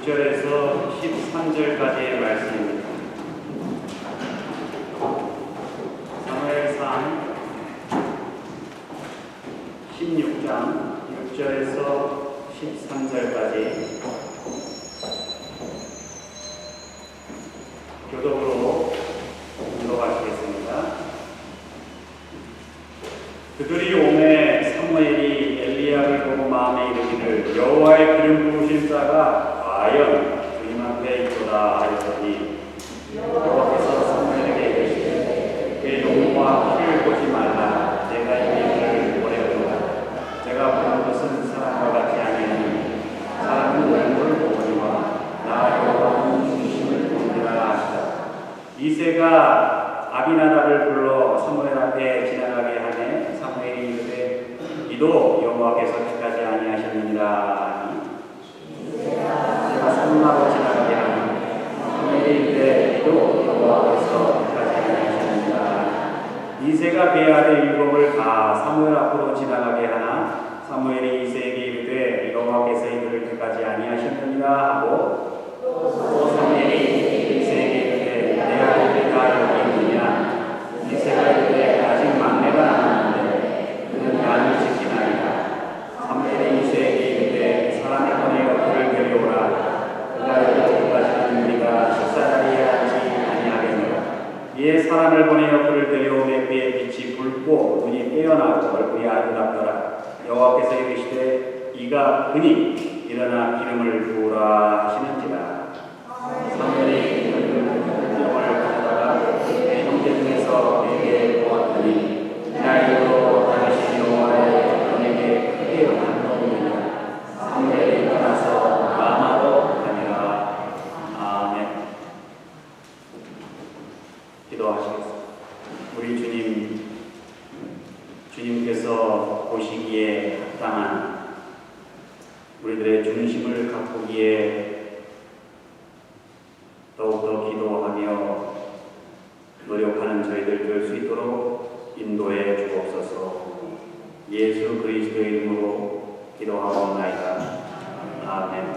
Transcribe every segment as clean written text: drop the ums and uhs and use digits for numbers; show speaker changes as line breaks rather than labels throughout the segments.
6절에서 13절까지의 말씀입니다. 사무엘상 16장 6절에서 13절까지 교독으로 읽어가시겠습니다. 그들이 오매 사무엘이 엘리야를 보고 마음에 이르기를 여호와의 기름 부으신 자가 과연 주님 앞에 있도다 하였더니 여호와께서 사무엘에게 이르시되 그의 용모와 키를 보지 말라. 내가 이 일을 보내오노라. 내가 보는 것은 사람과 같지 아니하니 사람은 얼굴을 보거니와 나 여호와는 중심을 보느니라 하시다. 이새가 아비나답을 불러 사무엘 앞에 지나가게 하매 사무엘이 이르되 이도 여호와께서 택하지 아니하셨느니라 하니 내가 산나로 지나가게 하니 사무엘이 이르되 이도 여호와께서 택하지 아니하셨느니라. 이새가 배아들 일곱을 다 사무엘 앞으로 지나가게 하나 사무엘이 이새에게 이르되 여호와께서 이들을 택하지 아니하셨느니라 하고 또 사무엘이 이새에게 이르되 내 아들이가 여기 있느냐. 이새가 이르되 아직 막내가 남았는데 그는 양을 지키나이다. 사무엘이 이새에게 이르되 사람을 보내어 그를 데려오라. 그가 여기까지는 우리가 식사자리에 앉지 아니하겠노라. 이에 사람을 보내어 그를 데려오매 그의 빛이 붉고 눈이 빼어나고 얼굴이 아름답더라. 여호와께서 이르시되 이가 그니 일어나 기름을 부으라 하시는지라. 사무엘이 기름을 가져다가 내 형제 중에서 내게 보았더니 이날로 당신 여호와의 너에게 크게 감동이니라. 사무엘이 일어나서 라마로 가니라. 아멘. 기도하시겠습니다. 우리 주님께서 보시기에 합당한 우리들의 중심을 가꾸기에 더욱더 기도하며 노력하는 저희들 될 수 있도록 인도해 주옵소서. 예수 그리스도의 이름으로 기도하옵나이다. 아멘.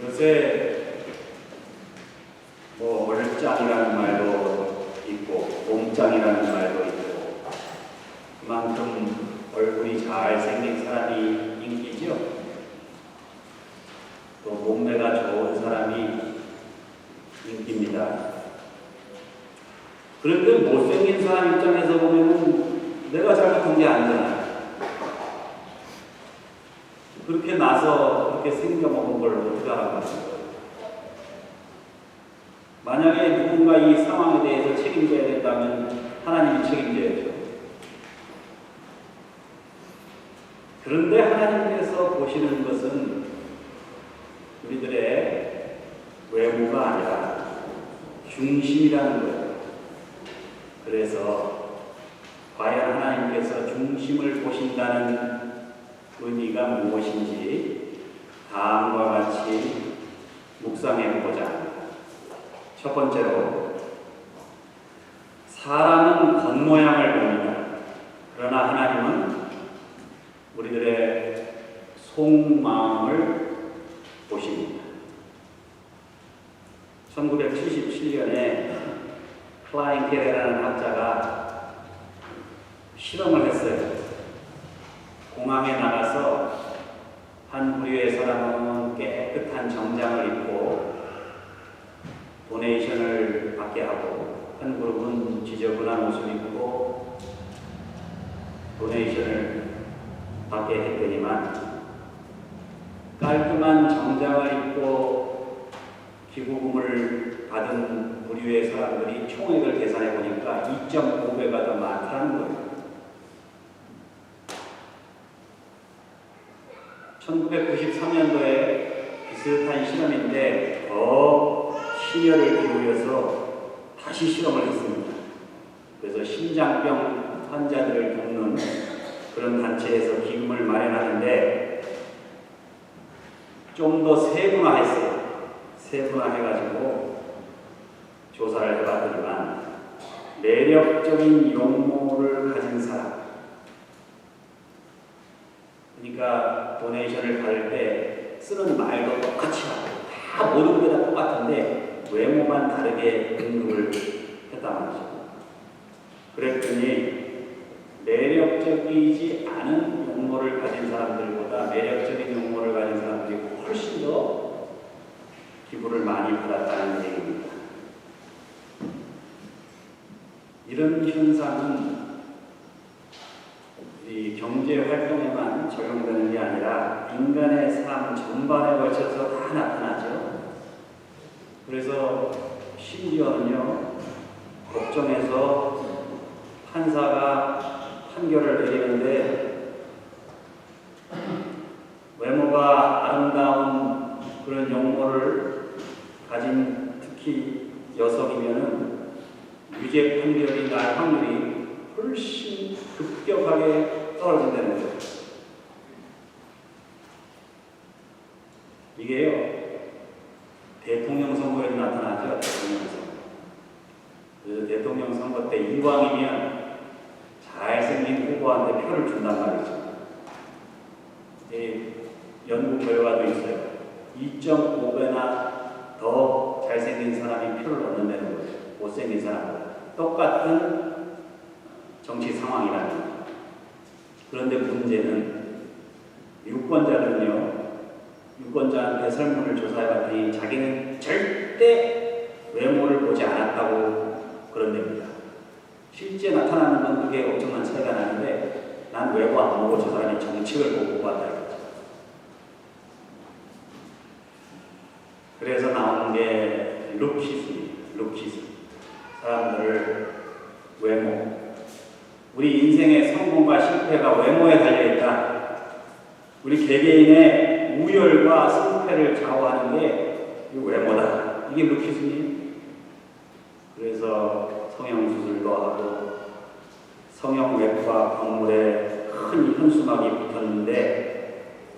요새 얼짱이라는 말도 있고 몸짱이라는 말도 있고 그만큼 얼굴이 잘생긴 사람이 인기죠. 또 몸매가 좋은 사람이 인기입니다. 그런데 못생긴 사람 입장에서 보면 내가 잘못한 게 아니잖아요. 그렇게 나서 그렇게 생겨먹은 걸 어떻게 하라고. 만약에 누군가 이 상황에 대해서 책임져야 된다면 하나님이 책임져야죠. 그런데 하나님께서 보시는 것은 우리들의 외모가 아니라 중심이라는 거예요. 그래서 과연 하나님께서 중심을 보신다는 의미가 무엇인지 다음과 같이 묵상해 보고자 합니다. 첫 번째로, 사람은 겉모양을 봅니다. 그러나 하나님은 우리들의 속마음을 보십니다. 1977년에 클라인켈이라는 학자가 실험을 했어요. 공항에 나가서 한 부류의 사람은 깨끗한 정장을 입고 도네이션을 받게 하고 한 그룹은 지저분한 옷을 입고 도네이션을 받게 했더니만 깔끔한 정장을 입고 기부금을 받은 부류의 사람들이 총액을 계산해 보니까 2.5배가 더 많다는 거예요. 1993년도에 비슷한 실험인데 더 심혈을 기울여서 다시 실험을 했습니다. 그래서 심장병 환자들을 돕는 그런 단체에서 기금을 마련하는데 좀 더 세분화했어요. 세분화해가지고 조사를 해봤더니만 매력적인 용모를 가진 사람, 그러니까 도네이션을 받을 때 쓰는 말도 똑같이 하고 다 모든 게 다 똑같은데 외모만 다르게 등급을 했단 말이죠. 그랬더니 매력적이지 않은 용모를 가진 사람들보다 매력적인 용모를 가진 사람들이 훨씬 더 기부를 많이 받았다는 얘기입니다. 이런 현상은 이 경제 활동에만 적용되는 게 아니라 인간의 삶 전반에 걸쳐서 다 나타나죠. 그래서 심지어는요, 법정에서 판사가 판결을 내리는데 외모가 아름다운 그런 용모를 가진 특히 여성이면은 유죄 판결이 날 확률이 훨씬 급격하게 떨어진다는 거죠. 이게요, 대통령 선거에도 나타나죠. 대통령 선거. 그래서 대통령 선거 때 이왕이면 잘생긴 후보한테 표를 준단 말이죠. 연구 결과도 있어요. 2.5배나 더 잘생긴 사람이 표를 얻는다는 거죠. 못생긴 사람보다. 똑같은 정치 상황이라는 거죠. 그런데 문제는 유권자한테 설문을 조사해봤더니 자기는 절대 외모를 보지 않았다고 그런답니다. 실제 나타나는 건 그게 엄청난 차이가 나는데 난 외모 안 보고 저 사람이 정책을 보고 봤다 이거죠. 그래서 나오는 게 루키즘. 사람들을 외모. 우리 인생의 성공과 실패가 외모에 달려있다. 우리 개개인의 우열과 승패를 좌우하는 게 외모다. 이게 루키즘이에요. 그래서 성형수술도 하고 성형외과 박물에 큰 현수막이 붙었는데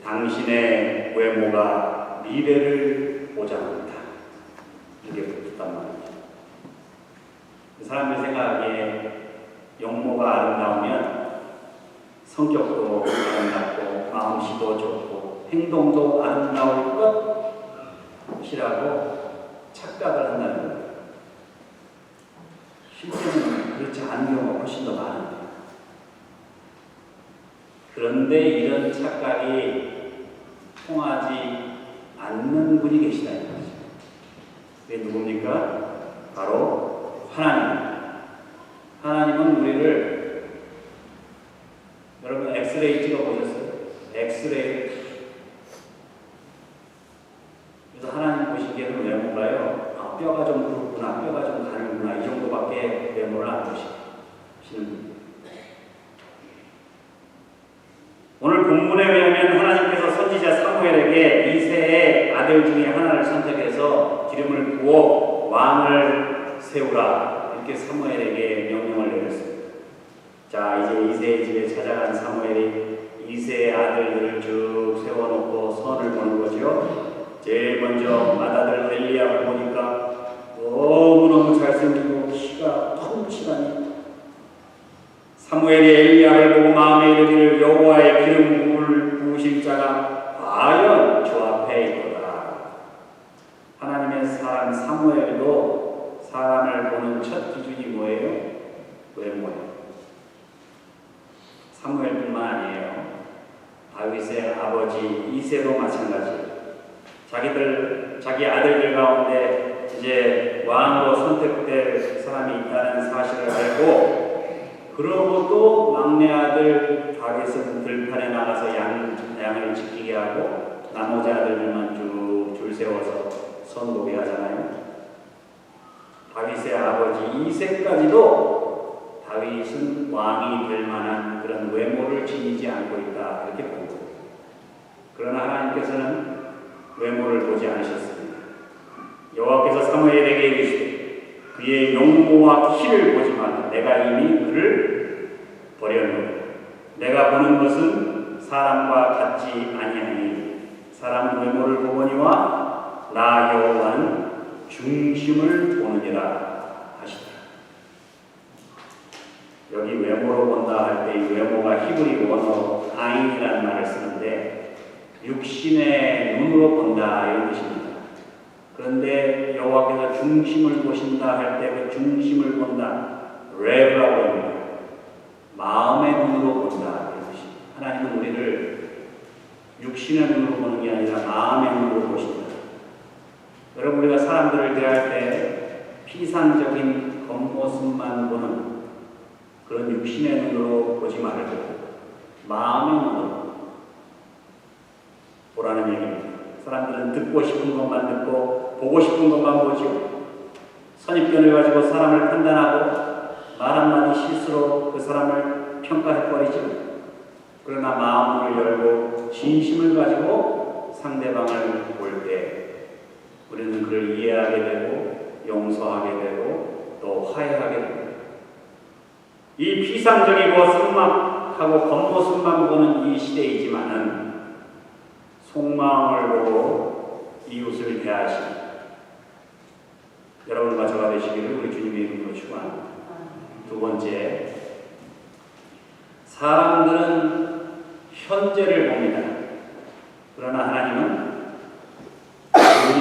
당신의 외모가 미래를 보장한다. 이게 붙었단 말이죠. 사람들 생각하기에 용모가 아름다우면 성격도 아름답고 마음씨도 좋고 행동도 아름다울 것이라고 착각을 한다는 거예요. 실제는 그렇지 않은 경우가 훨씬 더 많은데, 그런데 이런 착각이 통하지 않는 분이 계시다는 거죠. 그게 누굽니까? 바로 하나님. 하나님은 우리를, 여러분 엑스레이 찍어보셨어요? 엑스레이. 그래서 하나님 보시기에는 외모가요, 뼈가 좀 굵구나, 뼈가 좀 가늘구나, 이 정도밖에 외모를 안 보시는 분입니다. 오늘 본문에 의하면 하나님께서 선지자 사무엘에게 이새의 아들 중에 하나를 선택해서 기름을 부어 왕을 세우라, 이렇게 사무엘에게 명령을 내렸습니다. 자, 이제 이새의 집에 찾아간 사무엘이 이새의 아들들을 쭉 세워놓고 선을 보는 거죠. 제일 먼저 맏아들 엘리야를 보니까 너무너무 잘생기고 키가 통치다니. 사무엘이 엘리야를 보고 마음에 이르기를 여호와의 기름 부으실 자가 과연 저 앞에 있도다. 하나님의 사람 사무엘도 사람을 보는 첫 기준이 뭐예요? 외모예요. 사무엘뿐만 아니에요. 다윗의 아버지 이새도 마찬가지예요. 자기 아들들 가운데 이제 왕으로 선택될 사람이 있다는 사실을 알고, 그러고 또 막내 아들 다윗은 들판에 나가서 양을 지키게 하고 나머지 아들들만 쭉 줄 세워서 선도게 하잖아요. 다윗의 아버지 이새까지도 다윗은 왕이 될 만한 그런 외모를 지니지 않고 있다, 이렇게 본 거예요. 그러나 하나님께서는 외모를 보지 않으셨습니다. 여호와께서 사무엘에게 이르시되 그의 용모와 키를 보지 말라. 내가 이미 그를 버렸노라. 내가 보는 것은 사람과 같지 아니하니 사람 외모를 보거니와 나 여호와는 중심을 보느니라 하시더라. 여기 외모로 본다 할 때 이 외모가 히브리 원어 아인이라는 말을 쓰는데 육신의 눈으로 본다 이런 뜻입니다. 그런데 여호와께서 중심을 보신다 할 때 그 중심을 본다 레브라고 합니다. 마음의 눈으로 본다 이런 뜻입니다. 하나님은 우리를 육신의 눈으로 보는 게 아니라 마음의 눈으로 보신다. 여러분 우리가 사람들을 대할 때 피상적인 겉모습만 보는 그런 육신의 눈으로 보지 말고 마음의 눈으로 보라는 얘기입니다. 사람들은 듣고 싶은 것만 듣고 보고 싶은 것만 보죠. 선입견을 가지고 사람을 판단하고 말 한마디 실수로 그 사람을 평가해버리죠. 그러나 마음을 열고 진심을 가지고 상대방을 볼 때 우리는 그를 이해하게 되고 용서하게 되고 또 화해하게 됩니다. 이 피상적이고 성막하고 겉모습만 보는 이 시대이지만은 속마음을 보고 이웃을 대하시는 여러분과 저가 되시기를 우리 주님의 이름으로 축원합니다. 두 번째, 사람들은 현재를 봅니다. 그러나 하나님은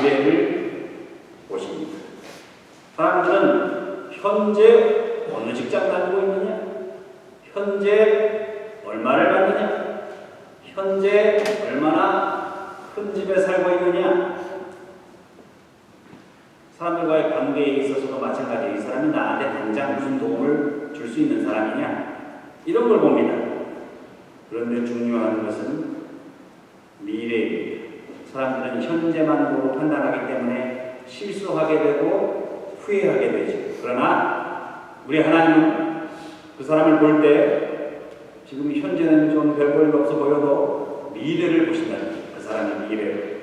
미래를 보십니다. 사람들은 현재 어느 직장 다니고 있느냐? 현재 얼마를 받느냐? 현재 얼마나 큰 집에 살고 있느냐? 사람들과의 관계에 있어서도 마찬가지예요. 이 사람이 나한테 당장 무슨 도움을 줄 수 있는 사람이냐? 이런 걸 봅니다. 그런데 중요한 것은 미래입니다. 사람들은 현재만 보고 판단하기 때문에 실수하게 되고 후회하게 되죠. 그러나 우리 하나님은 그 사람을 볼 때 지금 현재는 좀 별볼일 없어 보여도 미래를 보신다는 거예요. 그 사람의 미래를.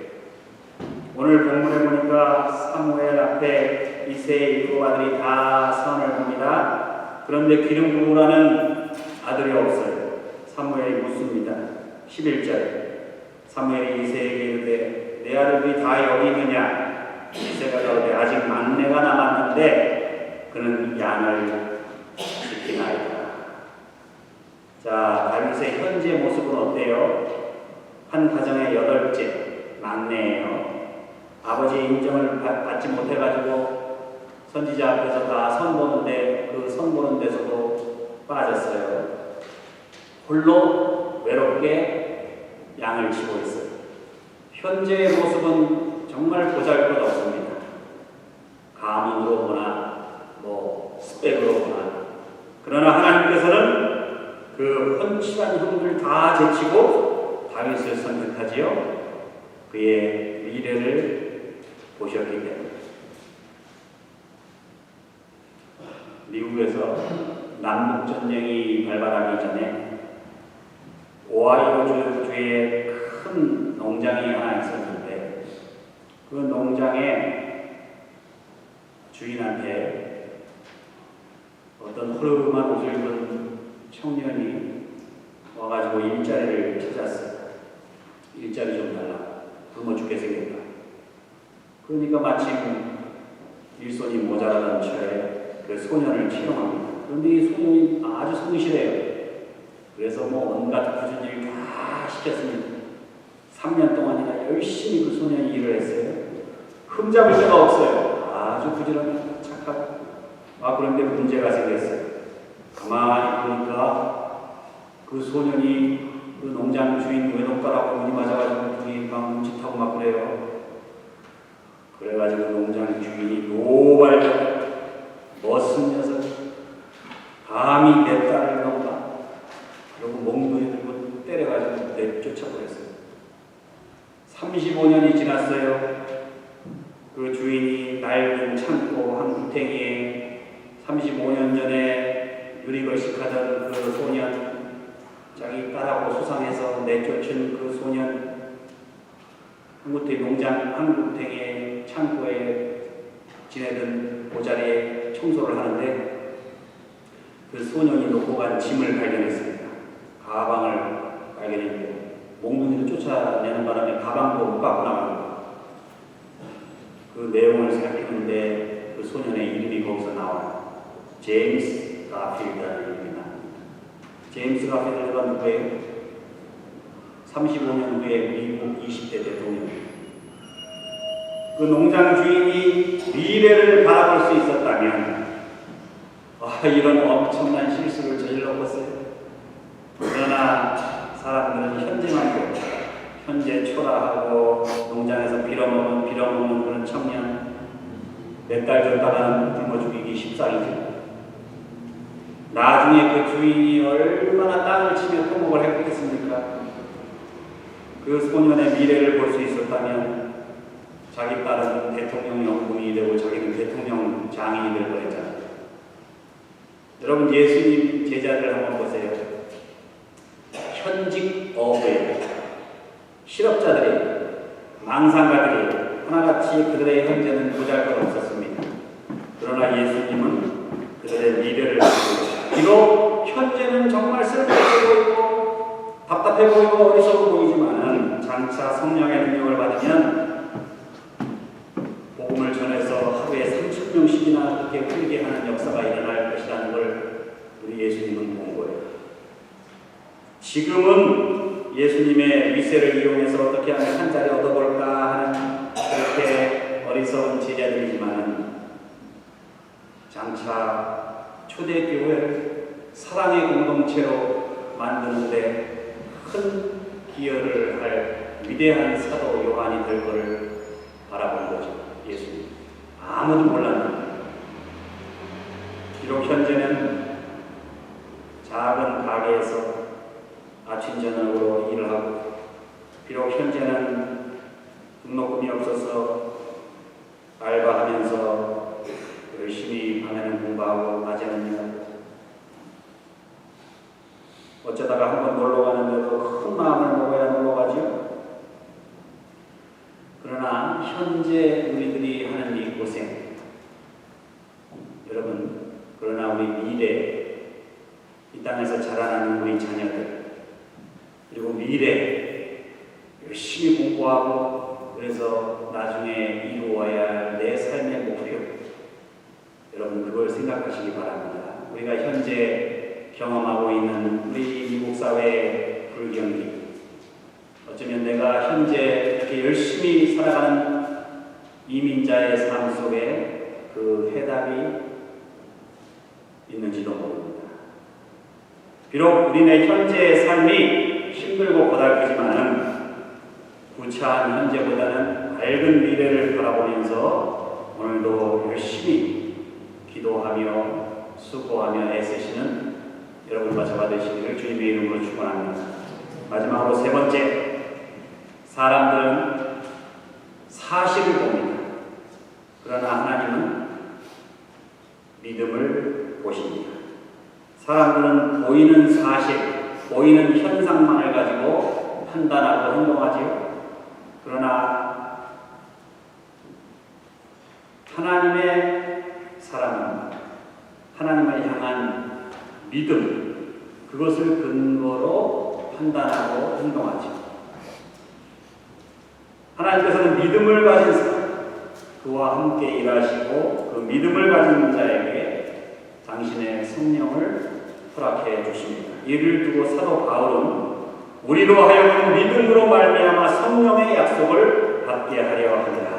오늘 본문에 보니까 사무엘 앞에 이새의 일곱 아들이 다 선을 봅니다. 그런데 기름 부으라는 아들이 없어요. 사무엘이 묻습니다. 11절 사무엘이 이새에게 이르되 내 아들들이 다 여기 있느냐? 이새가 가로되 아직 막내가 남았는데 그는 양을 지키나이다. 자, 다윗의 현재 모습은 어때요? 한 가정의 8째 막내예요. 아버지의 인정을 받지 못해가지고 선지자 앞에서 다 선보는데 그 선보는 데서도 빠졌어요. 홀로 외롭게 양을 치고 있어요. 현재의 모습은 정말 보잘것없습니다. 가문으로 보나 스펙으로 보나. 그러나 하나님께서는 그 헌칠한 형들을 다 제치고 다윗을 선택하지요. 그의 미래를 보셨기 때문에. 미국에서 남북전쟁이 발발하기 전에 오하이오 주에 큰 농장이 하나 있었는데 그 농장의 주인한테 어떤 허름한 옷을 입은 청년이 와가지고 일자리를 찾았어요. 일자리 좀 달라. 굶어 죽게 생겼다. 그러니까 마침 일손이 모자라던 차에 그 소년을 채용합니다. 그런데 이 소년이 아주 성실해요. 그래서 온갖 굳은 일을 다 시켰습니다. 3년 동안이나 열심히 그 소년이 일을 했어요. 흠잡을 데가 없어요. 아주 부지런하고 착하고. 그런데 문제가 생겼어요. 가만히 보니까 그 소년이 그 농장 주인 외눈가락으로 눈이 맞아가지고 둘이 막 뭉칫하고 막 그래요. 그래가지고 농장 주인이 노발대고 멋진 녀석 감히 내 딸을 넘어가 그러고 몽둥이 들고 때려가지고 내쫓아버렸어요. 35년이 지났어요. 그 주인이 낡은 창고 한 구탱이에 35년 전에 유리걸식하던 그 소년, 자기 딸하고 수상해서 내쫓은 그 소년, 한 구탱이의 창고에 지내던 보자리에 청소를 하는데 그 소년이 놓고 간 짐을 발견했습니다. 가방을 발견했는데 몽둥이를 쫓아내는 바람에 가방도 못 갖고 나갑니다. 그 내용을 살피는데 그 소년의 이름이 거기서 나와요. 제임스 가필드라는 이름이 나옵니다. 제임스 가필드가 누구예요? 35년 후에 미국 20대 대통령. 그 농장 주인이 미래를 바라볼 수 있었다면 이런 엄청난 실수를 저질렀겠어요. 그러나 사람들은 현재만 보고 현재 초라하고 농장에서 빌어먹는 그런 청년 몇 달 줬다가는 굶어 죽이기 십상이죠. 나중에 그 주인이 얼마나 땅을 치며 토목을 했겠습니까? 그 소년의 미래를 볼 수 있었다면 자기 딸은 대통령 영웅이 되고 자기는 대통령 장인이 될 뻔했잖아요. 여러분, 예수님 제자들 한번 보세요. 현직 어부에 실업자들이 망상가들이 하나같이 그들의 현재는 보잘것없었습니다. 그러나 예수님은 그들의 미래를 비록 현재는 정말 슬프게 보이고 답답해 보이고 어리석어 보이지만 장차 성령의 능력을 받으면 복음을 전해서 하루에 30명씩이나 그렇게 흘리게 하는 역사가 일어날 것이라는 걸 우리 예수님은 본 거예요. 지금은 예수님의 위세를 이용해서 어떻게 하면 한 자리 얻어볼까 하는 그렇게 어리석은 제자들이지만 장차 초대교회를 사랑의 공동체로 만드는데 큰 기여를 할 위대한 사도 요한이 될 것을 바라본 거죠. 예수님. 아무도 몰랐는데 비록 현재는 작은 가게에서 아침 저녁으로 일을 하고 비록 현재는 등록금이 없어서 알바하면서 열심히 밤에는 공부하고 낮에는 일하고 어쩌다가 한번 놀러 가는데도 큰 마음을 먹어야 놀러 가죠. 그러나 현재 우리들이 하는 이 고생, 여러분, 그러나 우리 미래, 이 땅에서 자라나는 우리 자녀들, 그리고 미래 열심히 공부하고 그래서 나중에 이루어야 할 내 삶의 목표, 여러분 그걸 생각하시기 바랍니다. 우리가 현재 경험하고 있는 우리 미국 사회의 불경기, 어쩌면 내가 현재 이렇게 열심히 살아가는 이민자의 삶 속에 그 해답이 있는지도 모릅니다. 비록 우리네 현재의 삶이 힘들고 고달프지만 구차한 현재보다는 밝은 미래를 바라보면서 오늘도 열심히 기도하며 수고하며 애쓰시는 여러분과 저가 되시기를 주님의 이름으로 축원합니다. 마지막으로 세 번째, 사람들은 사실을 봅니다. 그러나 하나님은 믿음을 보십니다. 사람들은 보이는 사실, 보이는 현상만을 가지고 판단하고 행동하지요. 그러나 하나님의 사랑은 하나님을 향한 믿음, 그것을 근거로 판단하고 행동하죠. 하나님께서는 믿음을 가진 사람, 그와 함께 일하시고 그 믿음을 가진 자에게 당신의 성령을 허락해 주십니다. 이를 두고 사도 바울은 우리로 하여금 믿음으로 말미암아 성령의 약속을 받게 하려 합니다.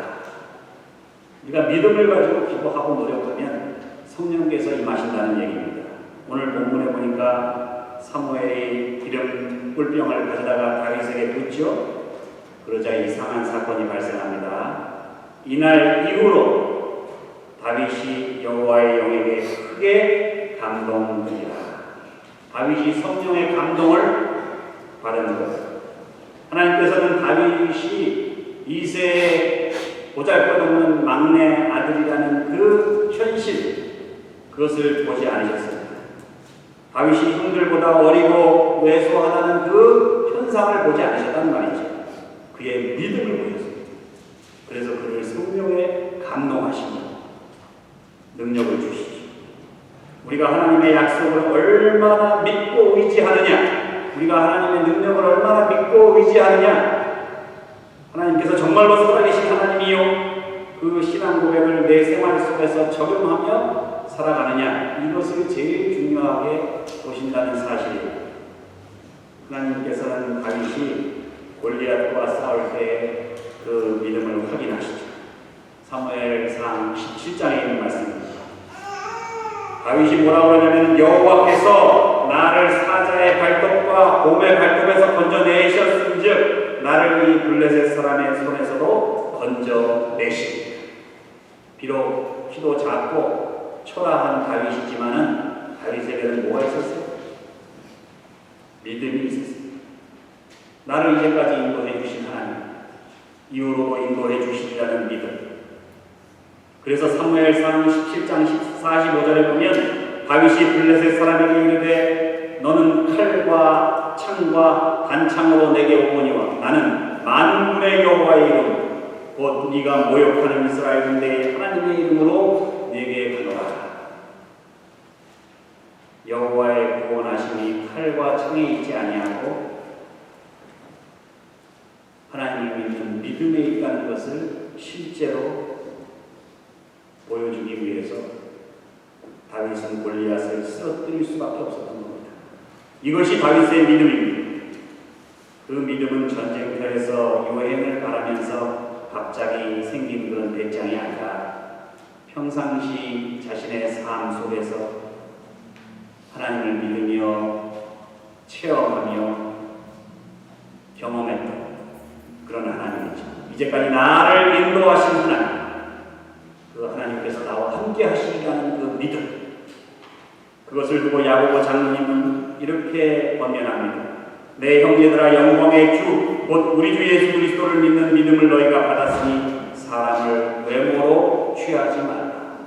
우리가 믿음을 가지고 기도하고 노력하면 성령께서 임하신다는 얘기입니다. 오늘 본문에 보니까 사무엘이 기름 꿀병을 가져다가 다윗에게 붓죠. 그러자 이상한 사건이 발생합니다. 이날 이후로 다윗이 여호와의 영에게 크게 감동되니라. 다윗이 성령의 감동을 받은 것. 하나님께서는 다윗이 이새의 보잘것없는 막내 아들이라는 그 현실, 그것을 보지 않으셨습니다. 다윗이 형들보다 어리고 왜소하다는 그 현상을 보지 않으셨다는 말이죠. 그의 믿음을 보였습니다. 그래서 그를 성령에 감동하시고 능력을 주시죠. 우리가 하나님의 약속을 얼마나 믿고 의지하느냐, 우리가 하나님의 능력을 얼마나 믿고 의지하느냐, 하나님께서 정말로 살아계신 하나님이요, 그 신앙 고백을 내 생활 속에서 적용하며 살아가느냐, 이것을 제일 중요하게 보신다는 사실이에요. 하나님께서는 다윗이 골리앗과 싸울 때 그 믿음을 확인하시죠. 사무엘상 17장에 있는 말씀입니다. 다윗이 뭐라고 하냐면 여호와께서 나를 사자의 발톱과 곰의 발톱에서 건져내셨은즉 나를 이 블레셋 사람의 손에서도 건져내시리라. 비록 키도 작고 초라한 다윗이지만은 다윗에게는 뭐가 있었어요? 믿음이 있었어요. 나를 이제까지 인도해 주신 하나님, 이후로도 인도해 주시리라는 믿음. 그래서 사무엘상 17장 45절에 보면 다윗이 블레셋 사람에게 이르되 너는 칼과 창과 단창으로 내게 오거니와 나는 만군의 여호와의 이름 곧 네가 모욕하는 이스라엘 군대의 하나님의 이름으로 네게 가노라. 여호와의 구원하심이 칼과 창에 있지 아니하고 하나님을 믿는 믿음에 있다는 것을 실제로 보여주기 위해서 다윗은 골리앗을 쓰러뜨릴 수밖에 없었던 겁니다. 이것이 다윗의 믿음입니다. 그 믿음은 전쟁터에서 유행을 바라면서 갑자기 생긴 그런 배짱이 아니라 평상시 자신의 삶 속에서 하나님을 믿으며 체험하며 경험했던 그런 하나님이죠. 이제까지 나를 인도하신 하나님, 그 하나님께서 나와 함께 하시리라는 그 믿음, 그것을 두고 야고보 장로님은 이렇게 권면합니다. 내 형제들아 영광의 주 곧 우리 주 예수 그리스도를 믿는 믿음을 너희가 받았으니 사람을 외모로 취하지 말라.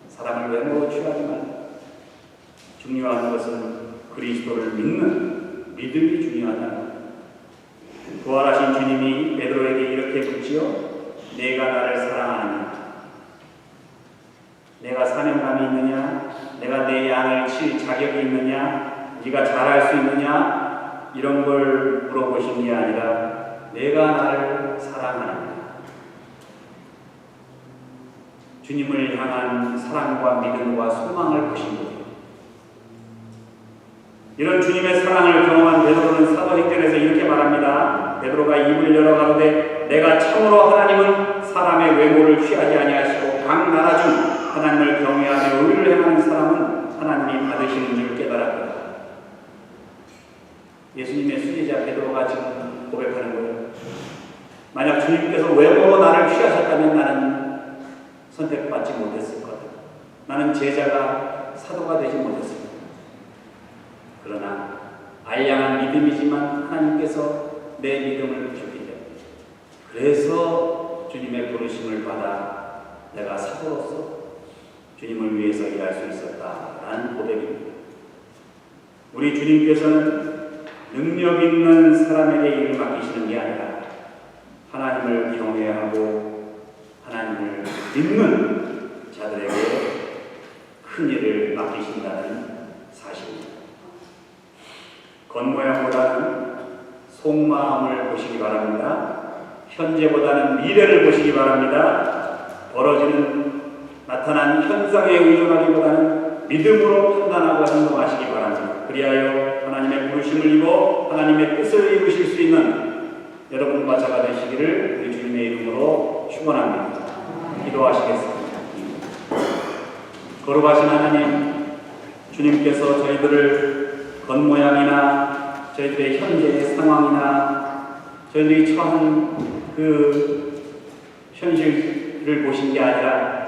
사람을 외모로 취하지 말라. 중요한 것은 그리스도를 믿는 믿음이 중요하다. 부활하신 주님이 베드로에게 이렇게 묻지요. 내가 나를 사랑하느냐? 내가 사명감이 있느냐? 내가 내 양을 칠 자격이 있느냐? 네가 잘할 수 있느냐? 이런 걸 물어보신 게 아니라 내가 나를 사랑하느냐? 주님을 향한 사랑과 믿음과 소망을 보신 거예요. 이런 주님의 사랑을 경험한 베드로는 사도행전에서 이렇게 말합니다. 베드로가 입을 열어 가로되 내가 참으로 하나님은 사람의 외모를 취하지 아니하시고 각 나라 중 하나님을 경외하며 의를 행하는 사람은 하나님이 받으시는 줄 깨달았다. 예수님의 수제자 베드로가 지금 고백하는 거예요. 만약 주님께서 외모로 나를 취하셨다면 나는 선택받지 못했을 거다. 나는 제자가 사도가 되지 못했을 거다. 그러나 알량한 믿음이지만 하나님께서 내 믿음을 주기 때문에 그래서 주님의 부르심을 받아 내가 사도로서 주님을 위해서 일할 수 있었다라는 고백입니다. 우리 주님께서는 능력 있는 사람에게 일을 맡기시는 게 아니라 하나님을 경외하고 하나님을 믿는 자들에게 큰 일을 맡기신다는 사실입니다. 겉모양보다는 속마음을 보시기 바랍니다. 현재보다는 미래를 보시기 바랍니다. 나타난 현상에 의존하기보다는 믿음으로 판단하고 행동하시기 바랍니다. 그리하여 하나님의 부르심을 입어 하나님의 뜻을 이루실 수 있는 여러분과 저가 되시기를 우리 주님의 이름으로 축원합니다. 기도하시겠습니다. 거룩하신 하나님, 주님께서 저희들을 겉모양이나 저희들의 현재의 상황이나 저희들이 처한 그 현실을 보신 게 아니라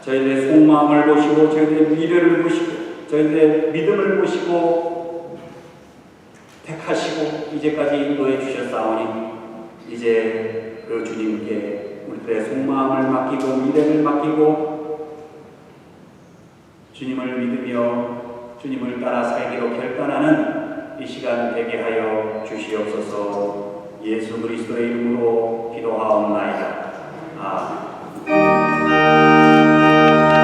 저희들의 속마음을 보시고 저희들의 미래를 보시고 저희들의 믿음을 보시고 택하시고 이제까지 인도해 주셨사오니 이제 그 주님께 우리들의 속마음을 맡기고 미래를 맡기고 주님을 믿으며 주님을 따라 살기로 결단하는 이 시간 되게 하여 주시옵소서. 예수 그리스도의 이름으로 기도하옵나이다. 아멘.